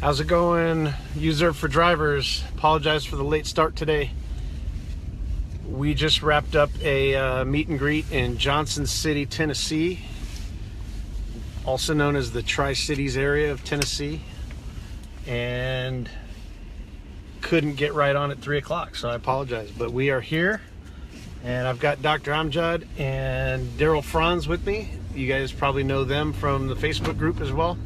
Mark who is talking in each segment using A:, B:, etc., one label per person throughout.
A: How's it going, UZURV for drivers? Apologize for the late start today. We just wrapped up a meet and greet in Johnson City, Tennessee, also known as the Tri-Cities area of Tennessee, and couldn't get right on at 3 o'clock, so I apologize. But we are here, and I've got Dr. Amjad and Daryl Franz with me. You guys probably know them from the Facebook group as well.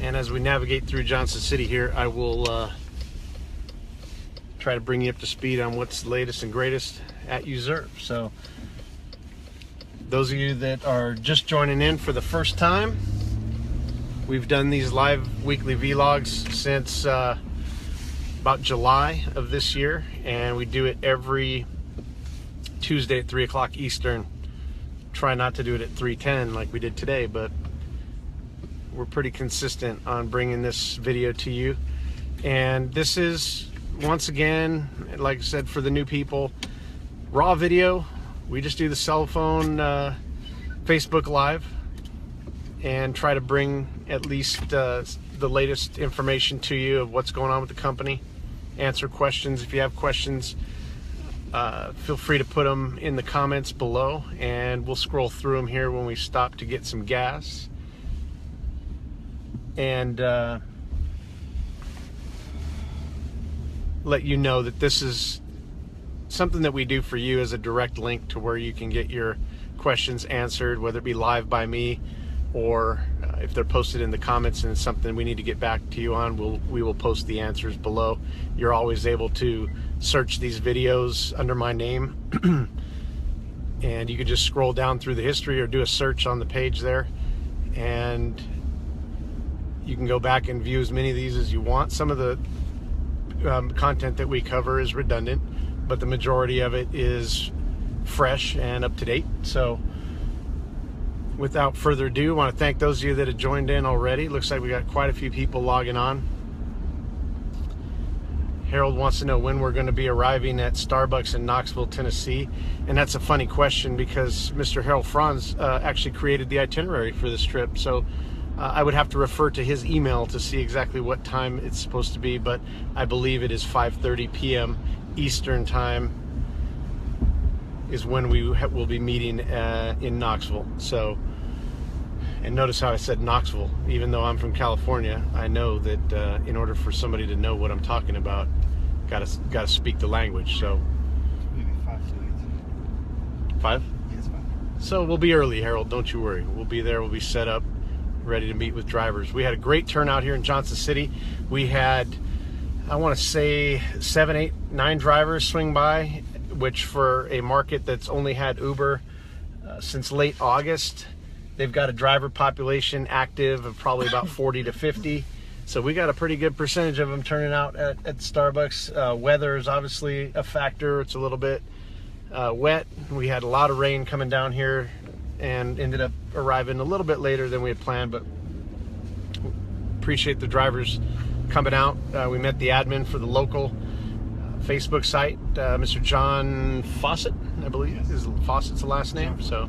A: And as we navigate through Johnson City here, I will try to bring you up to speed on what's the latest and greatest at UZURV. So those of you that are just joining in for the first time, we've done these live weekly vlogs since about July of this year, and we do it every Tuesday at 3 o'clock Eastern. Try not to do it at 3:10 like we did today, but we're pretty consistent on bringing this video to you. And this is, once again, like I said, for the new people, raw video. We just do the cell phone Facebook Live and try to bring at least the latest information to you of what's going on with the company. Answer questions. If you have questions, feel free to put them in the comments below, and we'll scroll through them here when we stop to get some gas. And let you know that this is something that we do for you as a direct link to where you can get your questions answered, whether it be live by me or if they're posted in the comments and it's something we need to get back to you on, we will post the answers below. You're always able to search these videos under my name and you can just scroll down through the history or do a search on the page there, and you can go back and view as many of these as you want. Some of the content that we cover is redundant, but the majority of it is fresh and up to date. So without further ado, I want to thank those of you that have joined in already. Looks like we got quite a few people logging on. Harold wants to know when we're going to be arriving at Starbucks in Knoxville, Tennessee. And that's a funny question because Mr. Harold Franz actually created the itinerary for this trip. So I would have to refer to his email to see exactly what time it's supposed to be, but I believe it is 5:30 p.m. Eastern time is when we will be meeting in Knoxville. So, and notice how I said Knoxville, even though I'm from California. I know that in order for somebody to know what I'm talking about, gotta speak the language. So
B: Maybe 5 to 8.
A: 5?
B: Yes, 5.
A: So we'll be early, Harold. Don't you worry. We'll be there. We'll be set up, ready to meet with drivers. We had a great turnout here in Johnson City. We had, I want to say 7, 8, 9 drivers swing by, which for a market that's only had Uber since late August, they've got a driver population active of probably about 40 to 50. So we got a pretty good percentage of them turning out at Starbucks. Weather is obviously a factor. It's a little bit wet. We had a lot of rain coming down here and ended up arriving a little bit later than we had planned, but appreciate the drivers coming out. We met the admin for the local Facebook site, Mr. John Fawcett, I believe. Yes. Fawcett's the last name. So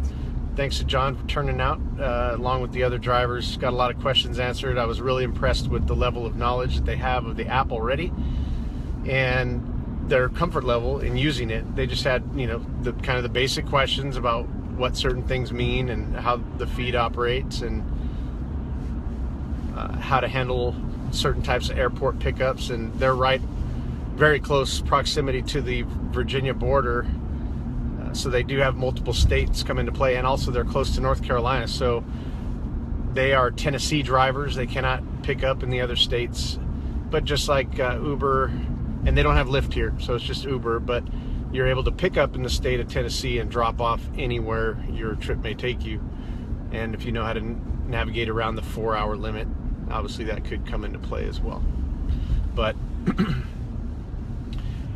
A: thanks to John for turning out, along with the other drivers. Got a lot of questions answered. I was really impressed with the level of knowledge that they have of the app already and their comfort level in using it. They just had, you know, the kind of the basic questions about what certain things mean and how the feed operates and how to handle certain types of airport pickups. And they're right, very close proximity to the Virginia border. So they do have multiple states come into play, and also they're close to North Carolina. So they are Tennessee drivers. They cannot pick up in the other states, but just like Uber, and they don't have LYFT here, so it's just Uber, but you're able to pick up in the state of Tennessee and drop off anywhere your trip may take you. And if you know how to navigate around the 4-hour limit, obviously that could come into play as well. But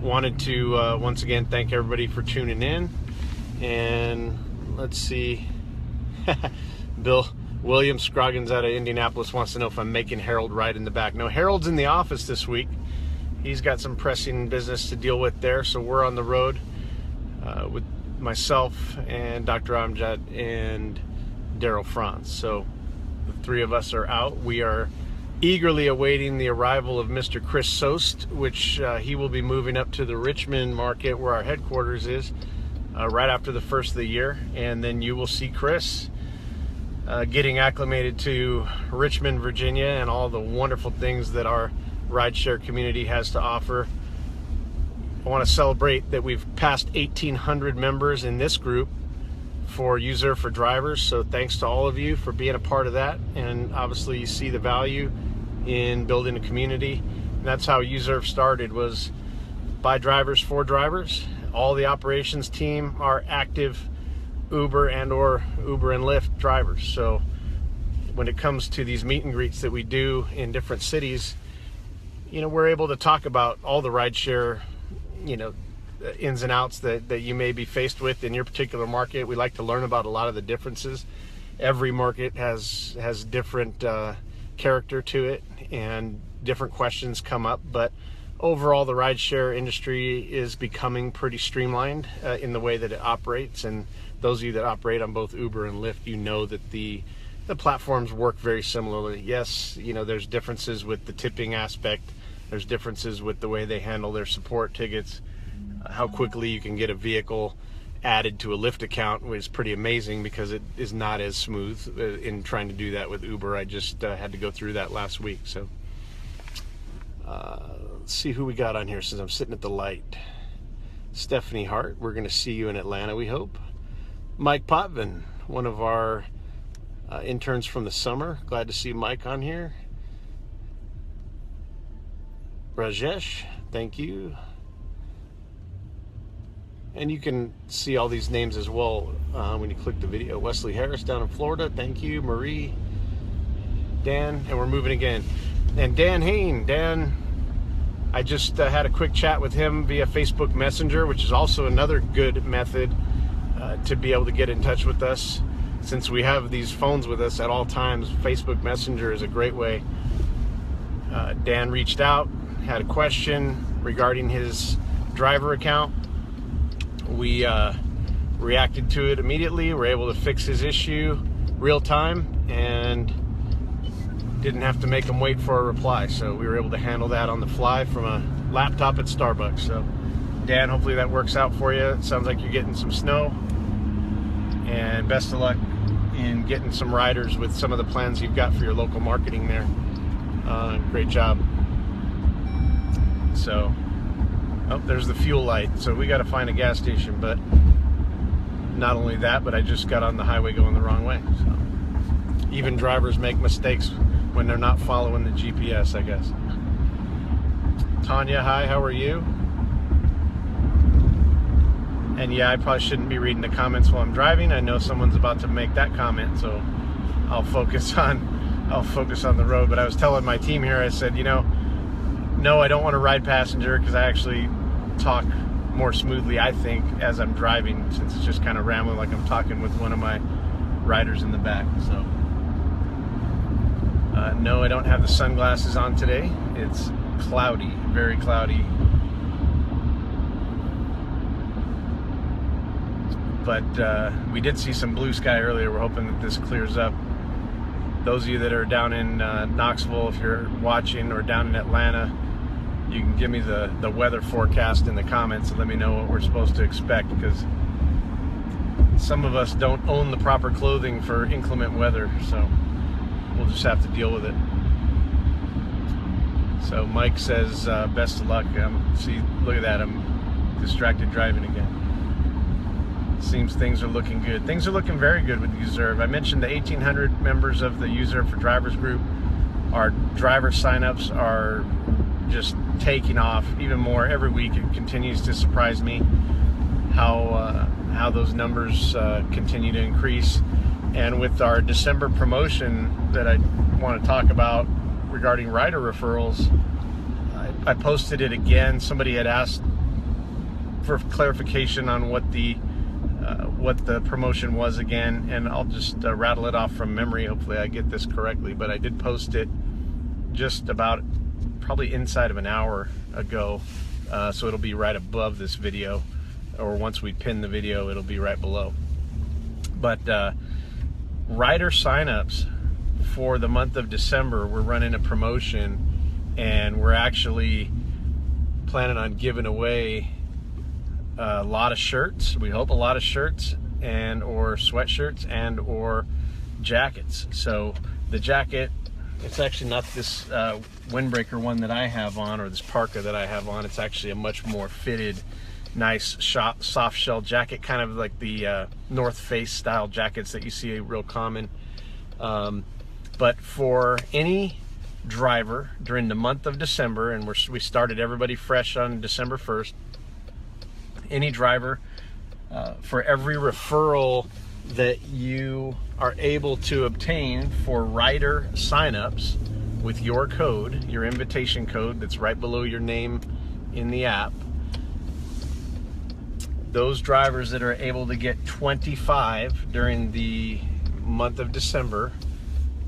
A: wanted to once again thank everybody for tuning in. And let's see, Bill William Scroggins out of Indianapolis wants to know if I'm making Harold ride in the back. No, Harold's in the office this week. He's got some pressing business to deal with there, so we're on the road with myself and Dr. Amjad and Daryl Franz. So the three of us are out. We are eagerly awaiting the arrival of Mr. Chris Sost, which he will be moving up to the Richmond market where our headquarters is right after the first of the year. And then you will see Chris getting acclimated to Richmond, Virginia, and all the wonderful things that our rideshare community has to offer. I want to celebrate that we've passed 1,800 members in this group for UZURV for Drivers. So thanks to all of you for being a part of that. And obviously you see the value in building a community. And that's how UZURV started, was by drivers for drivers. All the operations team are active Uber and Lyft drivers. So when it comes to these meet and greets that we do in different cities, you know, we're able to talk about all the rideshare, you know, ins and outs that you may be faced with in your particular market. We like to learn about a lot of the differences. Every market has different character to it, and different questions come up, but overall the rideshare industry is becoming pretty streamlined in the way that it operates. And those of you that operate on both Uber and Lyft, you know that the platforms work very similarly. Yes, you know, there's differences with the tipping aspect, there's differences with the way they handle their support tickets. How quickly you can get a vehicle added to a Lyft account is pretty amazing, because it is not as smooth in trying to do that with Uber. I just had to go through that last week. So let's see who we got on here since I'm sitting at the light. Stephanie Hart, we're going to see you in Atlanta, we hope. Mike Potvin, one of our interns from the summer. Glad to see Mike on here. Rajesh, thank you. And you can see all these names as well when you click the video. Wesley Harris down in Florida, thank you. Marie, Dan, and we're moving again. And Dan Hain, Dan, I just had a quick chat with him via Facebook Messenger, which is also another good method to be able to get in touch with us. Since we have these phones with us at all times, Facebook Messenger is a great way. Dan reached out, had a question regarding his driver account. We reacted to it immediately. We're able to fix his issue real time and didn't have to make him wait for a reply. So we were able to handle that on the fly from a laptop at Starbucks. So Dan, hopefully that works out for you. It sounds like you're getting some snow, and best of luck in getting some riders with some of the plans you've got for your local marketing there. Great job. So, oh, there's the fuel light. So we got to find a gas station, but not only that, but I just got on the highway going the wrong way. So even drivers make mistakes when they're not following the GPS, I guess. Tanya, hi, how are you? And yeah, I probably shouldn't be reading the comments while I'm driving. I know someone's about to make that comment, so I'll focus on the road. But I was telling my team here, I said, you know, no, I don't want to ride passenger, because I actually talk more smoothly, I think, as I'm driving, since it's just kind of rambling like I'm talking with one of my riders in the back. So no, I don't have the sunglasses on today. It's cloudy, very cloudy. But we did see some blue sky earlier. We're hoping that this clears up. Those of you that are down in Knoxville, if you're watching, or down in Atlanta, you can give me the weather forecast in the comments and let me know what we're supposed to expect, because some of us don't own the proper clothing for inclement weather, so we'll just have to deal with it. So Mike says best of luck. See, look at that, I'm distracted driving again. Seems things are looking good. Things are looking very good with UZURV. I mentioned the 1,800 members of the UZURV for Drivers group. Our driver signups are just taking off even more every week. It continues to surprise me how those numbers continue to increase. And with our December promotion that I want to talk about regarding rider referrals, I posted it again. Somebody had asked for clarification on what the promotion was again, and I'll just rattle it off from memory. Hopefully I get this correctly, but I did post it just about probably inside of an hour ago, so it'll be right above this video, or once we pin the video it'll be right below. But rider signups for the month of December, we're running a promotion, and we're actually planning on giving away a lot of shirts. We hope a lot of shirts and or sweatshirts and or jackets. So the jacket, it's actually not this windbreaker one that I have on, or this parka that I have on. It's actually a much more fitted, nice soft shell jacket, kind of like the North Face style jackets that you see real common. But for any driver during the month of December, and we started everybody fresh on December 1st, any driver, for every referral that you are able to obtain for rider signups with your code, your invitation code that's right below your name in the app, those drivers that are able to get 25 during the month of December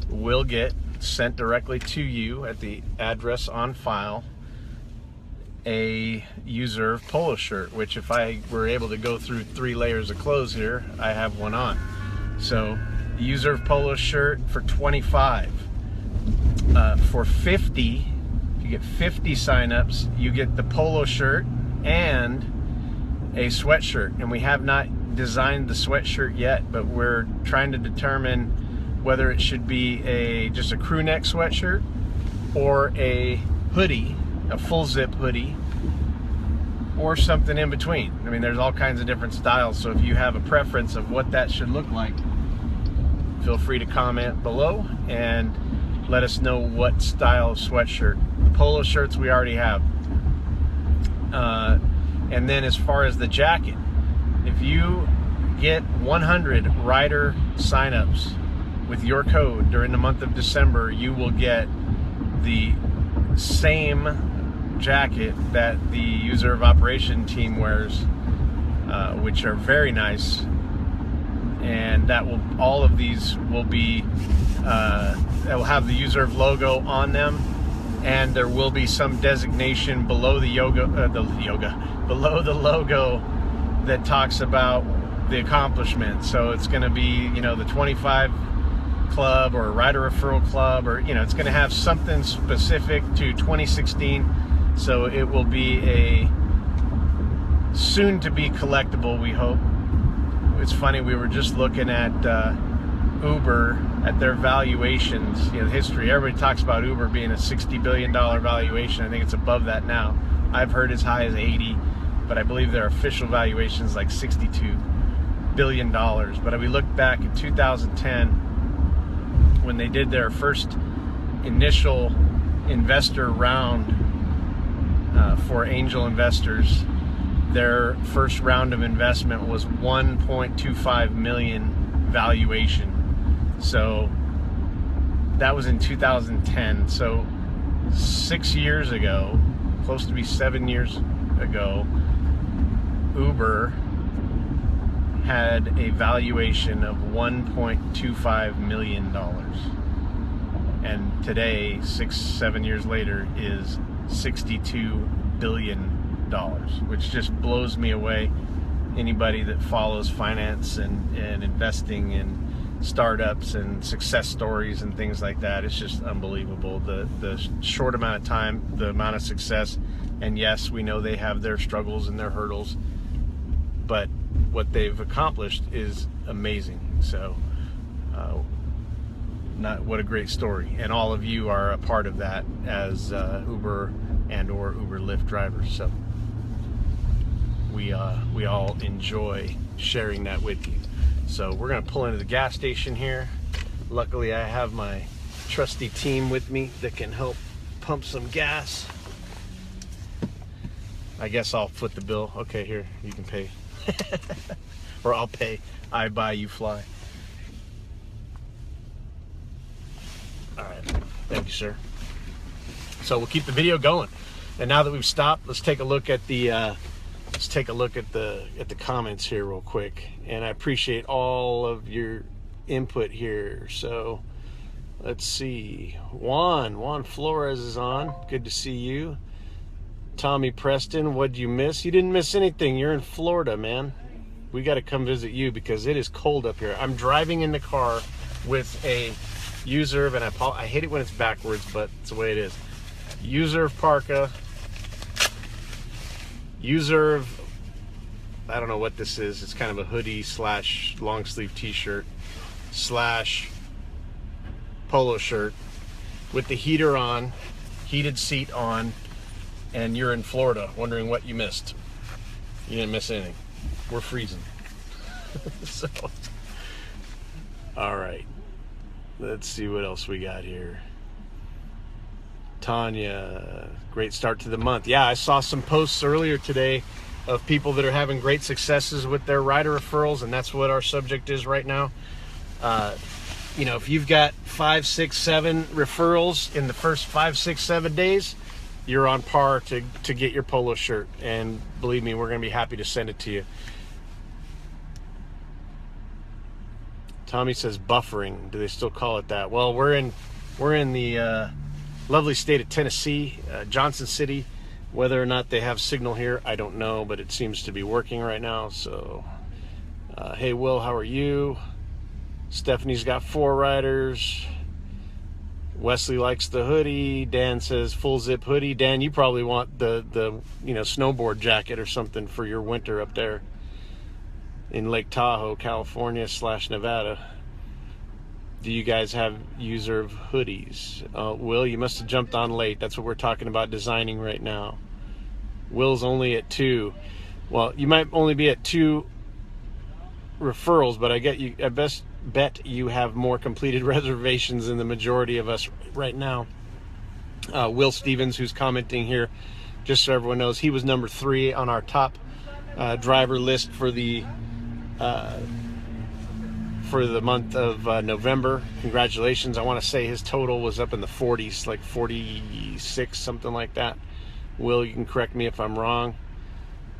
A: will get sent directly to you at the address on file a UZURV polo shirt, which if I were able to go through 3 layers of clothes here, I have one on. So the UZURV polo shirt for 25. For 50, if you get 50 signups, you get the polo shirt and a sweatshirt. And we have not designed the sweatshirt yet, but we're trying to determine whether it should be just a crew neck sweatshirt or a hoodie, a full zip hoodie, or something in between. I mean, there's all kinds of different styles, so if you have a preference of what that should look like, feel free to comment below and let us know what style of sweatshirt. The polo shirts we already have. And then as far as the jacket, if you get 100 rider signups with your code during the month of December, you will get the same jacket that the UZURV operation team wears, which are very nice. And that will, all of these will be, that will have the UZURV logo on them, and there will be some designation below the below the logo that talks about the accomplishment. So it's going to be, you know, the 25 club or rider referral club, or, you know, it's going to have something specific to 2016. So it will be a soon to be collectible, we hope. It's funny, we were just looking at Uber, at their valuations, you know, the history. Everybody talks about Uber being a $60 billion valuation. I think it's above that now. I've heard as high as 80, but I believe their official valuation is like $62 billion. But we looked back in 2010 when they did their first initial investor round for angel investors. Their first round of investment was 1.25 million valuation. So that was in 2010. So 6 years ago, close to be 7 years ago, Uber had a valuation of $1.25 million. And today, 6-7 years later, is $62 billion, which just blows me away. Anybody that follows finance and investing in startups and success stories and things like that, it's just unbelievable. The short amount of time, the amount of success, and yes, we know they have their struggles and their hurdles, but what they've accomplished is amazing. So what a great story, and all of you are a part of that as Uber and or Uber Lyft drivers. So we all enjoy sharing that with you. So we're gonna pull into the gas station here. Luckily I have my trusty team with me that can help pump some gas. I guess I'll foot the bill. Okay, here, you can pay. Or I'll pay. I buy, you fly. All right, thank you, sir. So we'll keep the video going. And now that we've stopped, let's take a look at the comments here real quick. And I appreciate all of your input here. So let's see. Juan Flores is on. Good to see you. Tommy Preston, what'd you miss? You didn't miss anything. You're in Florida, man. We got to come visit you because it is cold up here. I'm driving in the car with a UZURV, and I hate it when it's backwards, but it's the way it is. UZURV parka, UZURV, I don't know what this is. It's kind of a hoodie slash long sleeve t-shirt slash polo shirt with the heater on, heated seat on, and you're in Florida wondering what you missed. You didn't miss anything. We're freezing. So, all right. Let's see what else we got here. Tanya, great start to the month. Yeah, I saw some posts earlier today of people that are having great successes with their rider referrals, and that's what our subject is right now. You know, if you've got 5, 6, 7 referrals in the first 5, 6, 7 days, you're on par to get your polo shirt. And believe me, we're going to be happy to send it to you. Tommy says buffering. Do they still call it that? Well, we're in the lovely state of Tennessee, Johnson City. Whether or not they have signal here, I don't know, but it seems to be working right now. So, hey, Will, how are you? Stephanie's got 4 riders. Wesley likes the hoodie. Dan says full zip hoodie. Dan, you probably want the snowboard jacket or something for your winter up there in Lake Tahoe, California / Nevada. Do you guys have UZURV hoodies? Will, you must have jumped on late. That's what we're talking about designing right now. Will's only at 2. Well, you might only be at 2 referrals, but I bet you have more completed reservations than the majority of us right now. Will Stevens, who's commenting here, just so everyone knows, he was number 3 on our top driver list for the month of November. Congratulations. I want to say his total was up in the 40s, like 46, something like that. Will, you can correct me if I'm wrong.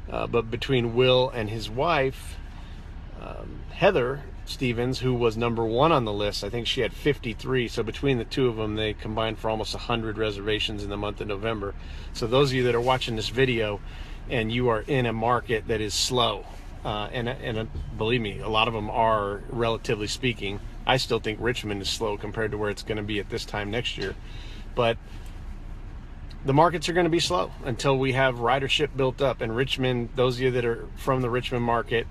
A: But between Will and his wife, Heather Stevens, who was number 1 on the list, I think she had 53. So between the two of them, they combined for almost 100 reservations in the month of November. So those of you that are watching this video and you are in a market that is slow, and believe me, a lot of them are, relatively speaking. I still think Richmond is slow compared to where it's going to be at this time next year. But the markets are going to be slow until we have ridership built up. And Richmond, those of you that are from the Richmond market,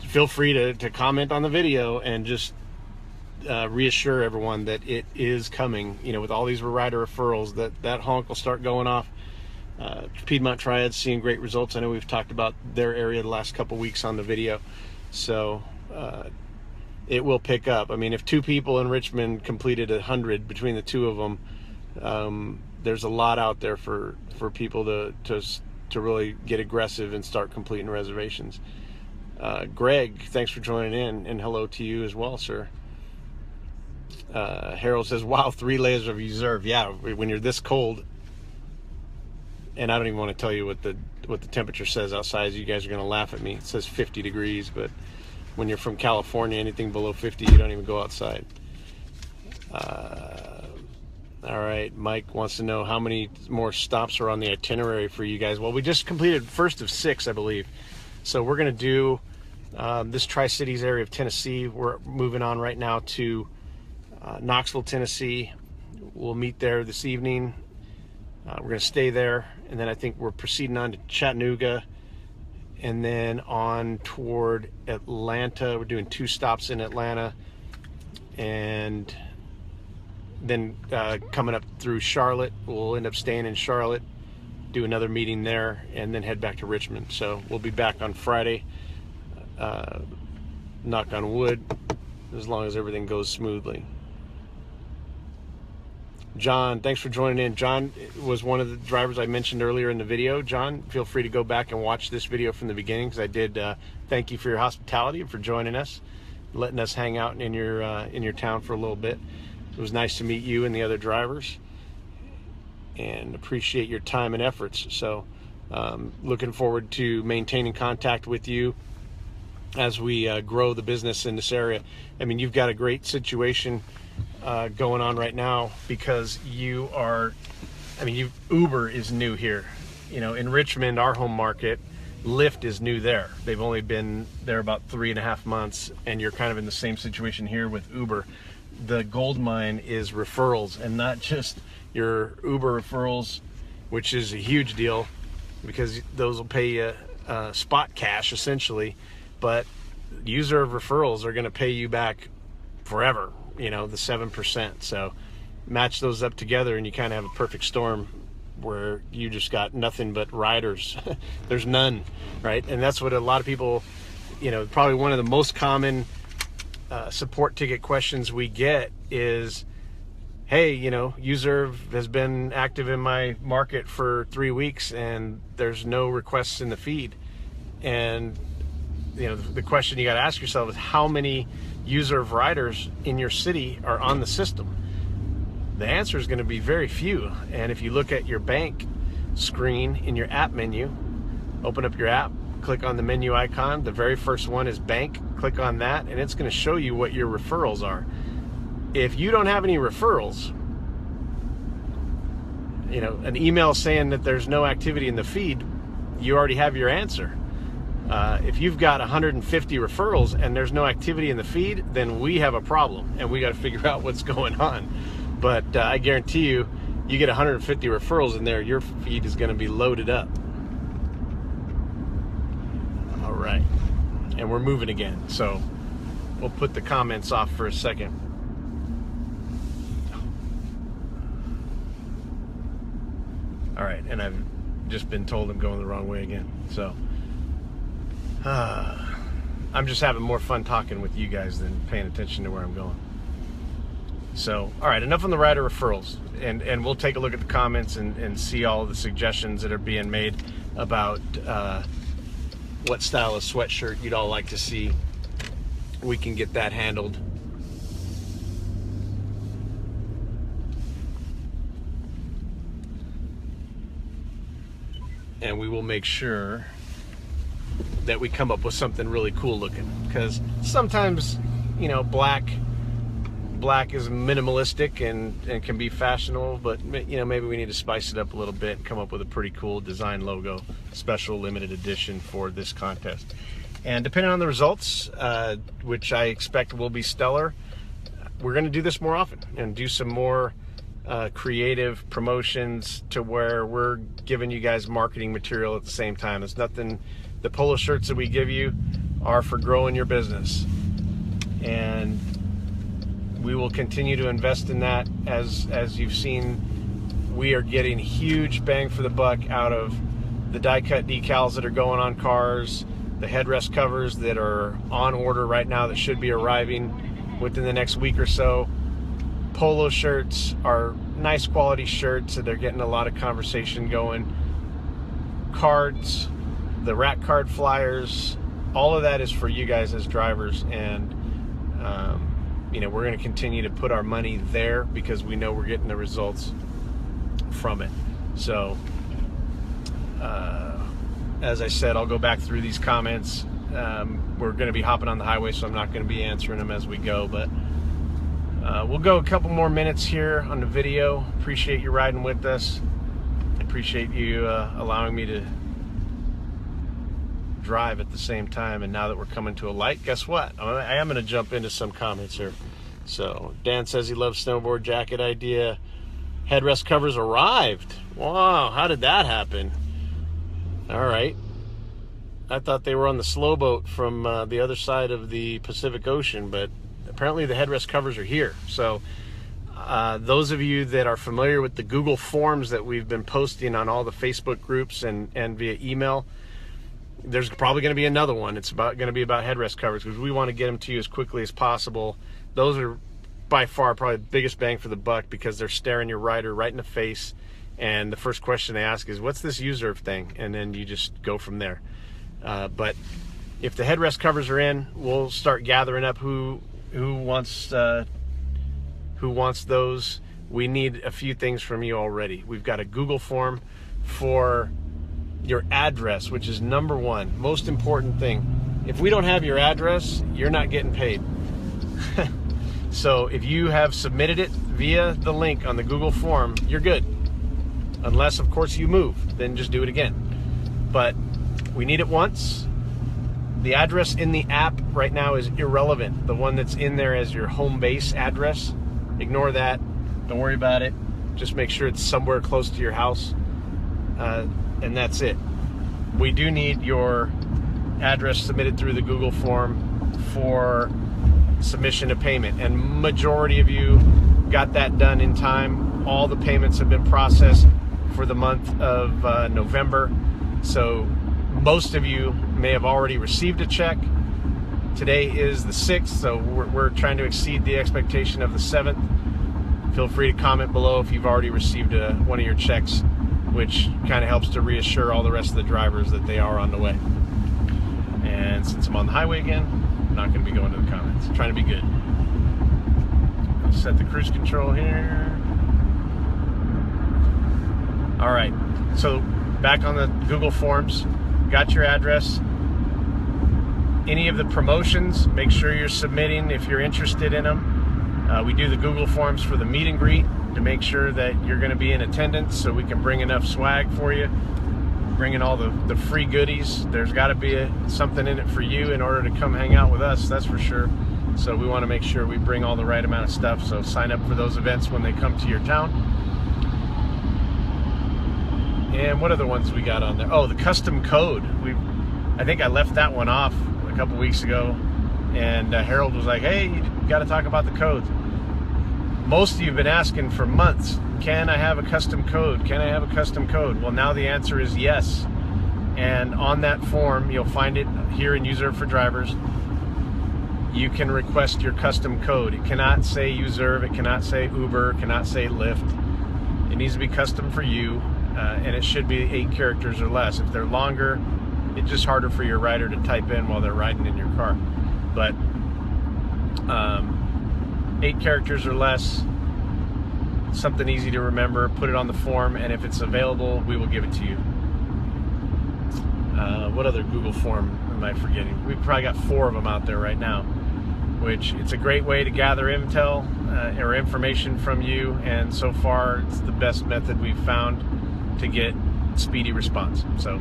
A: feel free to comment on the video and just reassure everyone that it is coming. You know, with all these rider referrals, that honk will start going off. Piedmont Triad's seeing great results. I know we've talked about their area the last couple weeks on the video, so it will pick up. I mean, if 2 people in Richmond completed 100 between the 2 of them, there's a lot out there for people to really get aggressive and start completing reservations. Greg, thanks for joining in, and hello to you as well, sir. Harold says, wow, 3 layers of UZURV. Yeah, when you're this cold, and I don't even want to tell you what the temperature says outside. You guys are going to laugh at me. It says 50 degrees, but when you're from California, anything below 50, you don't even go outside. All right, Mike wants to know how many more stops are on the itinerary for you guys. Well, we just completed first of 6, I believe. So we're going to do this Tri-Cities area of Tennessee. We're moving on right now to Knoxville, Tennessee. We'll meet there this evening. We're going to stay there, and then I think we're proceeding on to Chattanooga, and then on toward Atlanta. We're doing 2 stops in Atlanta, and then coming up through Charlotte. We'll end up staying in Charlotte, do another meeting there, and then head back to Richmond. So we'll be back on Friday, knock on wood, as long as everything goes smoothly. John, thanks for joining in. John was one of the drivers I mentioned earlier in the video. John, feel free to go back and watch this video from the beginning, because I did thank you for your hospitality and for joining us, letting us hang out in your town for a little bit. It was nice to meet you and the other drivers, and appreciate your time and efforts. So looking forward to maintaining contact with you as we grow the business in this area. I mean, you've got a great situation going on right now, because you are, I mean, Uber is new here. You know, in Richmond, our home market, LYFT is new there. They've only been there about 3.5 months, and you're kind of in the same situation here with Uber. The gold mine is referrals, and not just your Uber referrals, which is a huge deal because those will pay you spot cash essentially, but UZURV referrals are going to pay you back forever, you know, the 7%. So match those up together and you kind of have a perfect storm where you just got nothing but riders. There's none, right? And that's what a lot of people, you know, probably one of the most common support ticket questions we get is, hey, you know, UZURV has been active in my market for 3 weeks and there's no requests in the feed. And you know, the question you got to ask yourself is, how many UZURV riders in your city are on the system? The answer is going to be very few. And if you look at your bank screen in your app menu, open up your app, click on the menu icon. The very first one is bank. Click on that, and it's going to show you what your referrals are. If you don't have any referrals, you know, an email saying that there's no activity in the feed, you already have your answer. If you've got 150 referrals and there's no activity in the feed, then we have a problem and we got to figure out what's going on. But I guarantee you, you get 150 referrals in there, your feed is going to be loaded up. All right, and we're moving again, so we'll put the comments off for a second. All right, and I've just been told I'm going the wrong way again, so I'm just having more fun talking with you guys than paying attention to where I'm going. So, all right, enough on the rider referrals, and we'll take a look at the comments and see all the suggestions that are being made about what style of sweatshirt you'd all like to see. We can get that handled. And we will make sure that we come up with something really cool looking, because sometimes, you know, black is minimalistic and can be fashionable, but you know, maybe we need to spice it up a little bit and come up with a pretty cool design logo, special limited edition for this contest. And depending on the results, which I expect will be stellar, we're going to do this more often and do some more creative promotions to where we're giving you guys marketing material at the same time. It's nothing. The polo shirts that we give you are for growing your business, and we will continue to invest in that. As you've seen, we are getting huge bang for the buck out of the die cut decals that are going on cars, the headrest covers that are on order right now that should be arriving within the next week or so. Polo shirts are nice quality shirts, and they're getting a lot of conversation going. Cards, the rack card flyers, all of that is for you guys as drivers, and you know, we're going to continue to put our money there because we know we're getting the results from it. So as I said, I'll go back through these comments. We're going to be hopping on the highway, so I'm not going to be answering them as we go, but we'll go a couple more minutes here on the video. Appreciate you riding with us. Appreciate you allowing me to drive at the same time. And now that we're coming to a light, guess what? I am going to jump into some comments here. So Dan says he loves snowboard jacket idea. Headrest covers arrived. Wow, how did that happen? All right, I thought they were on the slow boat from the other side of the Pacific Ocean, but apparently the headrest covers are here. So those of you that are familiar with the Google Forms that we've been posting on all the Facebook groups and via email, there's probably going to be another one. It's going to be about headrest covers because we want to get them to you as quickly as possible. Those are by far probably the biggest bang for the buck because they're staring your rider right in the face, and the first question they ask is, what's this UZURV thing? And then you just go from there. But if the headrest covers are in, we'll start gathering up who wants those. We need a few things from you already. We've got a Google form for your address, which is number one, most important thing. If we don't have your address, you're not getting paid. So if you have submitted it via the link on the Google form, you're good. Unless, of course, you move, then just do it again. But We need it once. The address in the app right now is irrelevant. The one that's in there as your home base address, ignore that. Don't worry about it. Just make sure it's somewhere close to your house, and that's it. We do need your address submitted through the Google form for submission of payment, and majority of you got that done in time. All the payments have been processed for the month of November, so most of you may have already received a check. Today is the 6th, so we're trying to exceed the expectation of the 7th. Feel free to comment below if you've already received one of your checks, which kind of helps to reassure all the rest of the drivers that they are on the way. And since I'm on the highway again, I'm not going to be going to the comments. I'm trying to be good. I'll set the cruise control here. All right, so back on the Google Forms, got your address. Any of the promotions, make sure you're submitting if you're interested in them. We do the Google Forms for the meet and greet to make sure that you're going to be in attendance so we can bring enough swag for you. Bring in all the free goodies. There's got to be something in it for you in order to come hang out with us, that's for sure. So we want to make sure we bring all the right amount of stuff. So sign up for those events when they come to your town. And what other ones we got on there? Oh, the custom code. I think I left that one off a couple weeks ago, and Harold was like, hey, you got to talk about the codes. Most of you have been asking for months, can I have a custom code? Can I have a custom code? Well, now the answer is yes. And on that form, you'll find it here in UZURV for Drivers. You can request your custom code. It cannot say UZURV, it cannot say Uber, it cannot say Lyft. It needs to be custom for you, and it should be 8 characters or less. If they're longer, it's just harder for your rider to type in while they're riding in your car. But 8 characters or less, something easy to remember, put it on the form, and if it's available, we will give it to you. What other Google form am I forgetting? We've probably got 4 of them out there right now, which it's a great way to gather intel or information from you, and so far it's the best method we've found to get speedy response. So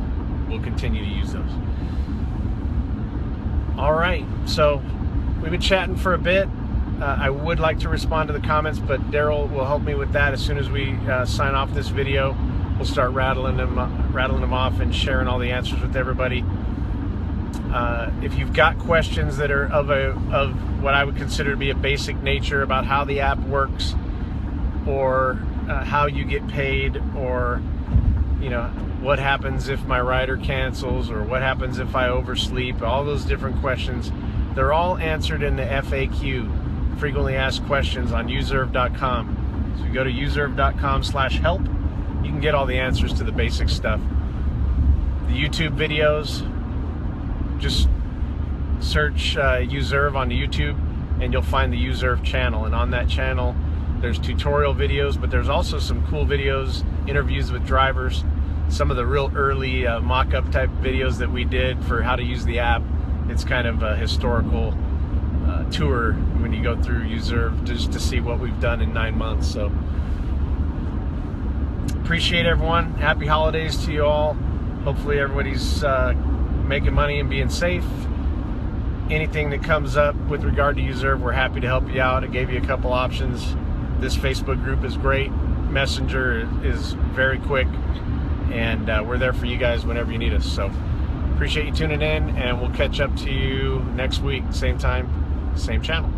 A: we'll continue to use those. All right, so we've been chatting for a bit. I would like to respond to the comments, but Daryl will help me with that as soon as we sign off this video. We'll start rattling them off and sharing all the answers with everybody. If you've got questions that are of what I would consider to be a basic nature about how the app works, or how you get paid, or what happens if my rider cancels, or what happens if I oversleep, all those different questions, they're all answered in the FAQ, frequently asked questions, on UZURV.com. So you go to UZURV.com/help, you can get all the answers to the basic stuff. The YouTube videos, just search UZURV on YouTube and you'll find the UZURV channel, and on that channel there's tutorial videos, but there's also some cool videos, interviews with drivers, some of the real early mock-up type videos that we did for how to use the app. It's kind of a historical tour when you go through UZURV, just to see what we've done in 9 months. So appreciate everyone. Happy holidays to you all. Hopefully everybody's making money and being safe. Anything that comes up with regard to UZURV, we're happy to help you out. I gave you a couple options. This Facebook group is great. Messenger is very quick, and we're there for you guys whenever you need us. So appreciate you tuning in, and we'll catch up to you next week, same time, same channel.